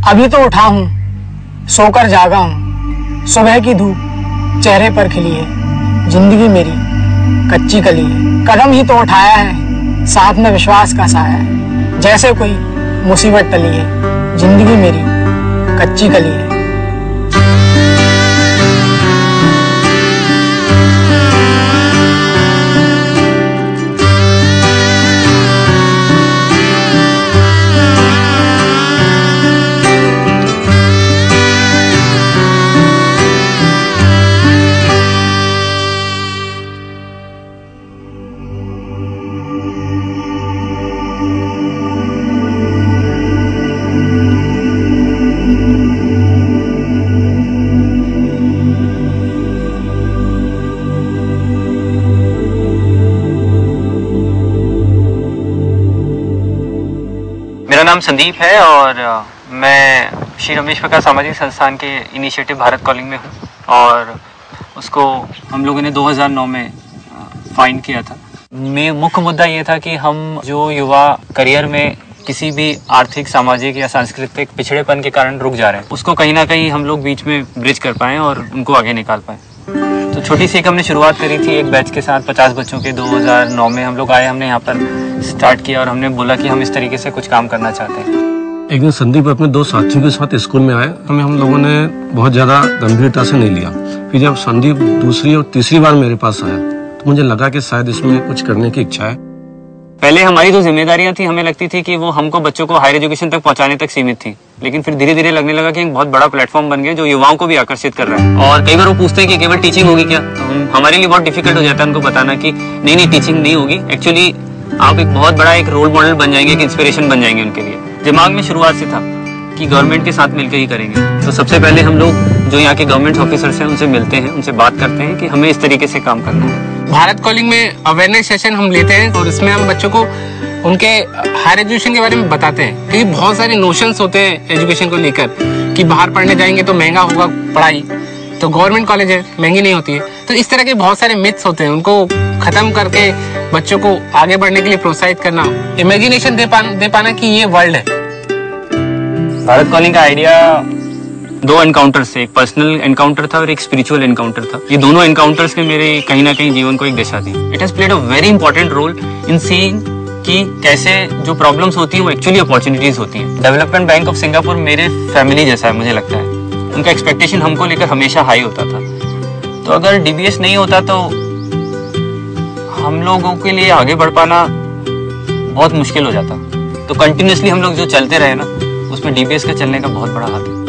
अभी तो उठा हूँ, सोकर जागा हूँ। सुबह की धूप चेहरे पर खिली है, जिंदगी मेरी कच्ची कली है। कदम ही तो उठाया है, साथ में विश्वास का साया है। जैसे कोई मुसीबत टली है, जिंदगी मेरी कच्ची कली है। मेरा नाम संदीप है और मैं श्री रमेश प्रकाश सामाजिक संस्थान के इनिशिएटिव भारत कॉलिंग में हूँ और उसको हम लोगों ने 2009 में फाइंड किया था। मुख्य मुद्दा ये था कि हम जो युवा करियर में किसी भी आर्थिक, सामाजिक या सांस्कृतिक पिछड़ेपन के कारण रुक जा रहे हैं, उसको कहीं ना कहीं हम लोग बीच में ब्रिज कर पाएँ और उनको आगे निकाल पाएँ। तो छोटी सी एक हमने शुरुआत करी थी एक बैच के साथ 50 बच्चों के। 2009 में हम लोग आए, हमने यहाँ पर स्टार्ट किया और हमने बोला कि हम इस तरीके से कुछ काम करना चाहते हैं। एक दिन संदीप अपने 2 साथियों के साथ स्कूल में आए। हम लोगों ने बहुत ज़्यादा गंभीरता से नहीं लिया। फिर जब संदीप दूसरी और तीसरी बार मेरे पास आया तो मुझे लगा कि शायद इसमें कुछ करने की इच्छा है। पहले हमारी जो जिम्मेदारियां थी, हमें लगती थी कि वो हमको बच्चों को हायर एजुकेशन तक पहुंचाने तक सीमित थी, लेकिन फिर धीरे धीरे लगने लगा कि एक बहुत बड़ा प्लेटफॉर्म बन गया जो युवाओं को भी आकर्षित कर रहा है। और कई बार वो पूछते हैं कि केवल टीचिंग होगी क्या, तो हमारे लिए बहुत डिफिकल्ट हो जाता है उनको बताना कि नहीं टीचिंग नहीं होगी। एक्चुअली आप एक बहुत बड़ा एक रोल मॉडल बन जाएंगे, एक इंस्पिरेशन बन जाएंगे उनके लिए। दिमाग में शुरुआत से था कि गवर्नमेंट के साथ मिलकर ही करेंगे। तो सबसे पहले हम लोग जो यहाँ के गवर्नमेंट ऑफिसर्स हैं उनसे मिलते हैं, उनसे बात करते हैं कि हमें इस तरीके से काम करना है। भारत कॉलिंग में अवेयरनेस सेशन हम लेते हैं और इसमें हम बच्चों को उनके हायर एजुकेशन के बारे में बताते हैं, क्योंकि बहुत सारे नोशंस होते हैं एजुकेशन को लेकर कि बाहर पढ़ने जाएंगे तो महंगा होगा पढ़ाई, तो गवर्नमेंट कॉलेज है महंगी नहीं होती है। तो इस तरह के बहुत सारे मिथ्स होते हैं, उनको खत्म करके बच्चों को आगे बढ़ने के लिए प्रोत्साहित करना, इमेजिनेशन दे पाना कि ये वर्ल्ड है। भारत कॉलिंग का आइडिया 2 एनकाउंटर से, एक पर्सनल एनकाउंटर था और एक स्पिरिचुअल एनकाउंटर था। ये दोनों एनकाउंटर्स ने मेरे कहीं ना कहीं जीवन को एक दिशा दी। It has played a very important role in seeing कि कैसे जो प्रॉब्लम्स होती हैं वो एक्चुअली अपॉर्चुनिटीज होती हैं। डेवलपमेंट बैंक ऑफ सिंगापुर मेरे फैमिली जैसा है, मुझे लगता है। उनका एक्सपेक्टेशन हमको लेकर हमेशा हाई होता था। तो अगर डीबीएस नहीं होता तो हम लोगों के लिए आगे बढ़ पाना बहुत मुश्किल हो जाता। तो कंटिन्यूसली हम लोग जो चलते रहे ना, उसमें डीबीएस का चलने का बहुत बड़ा हाथ है।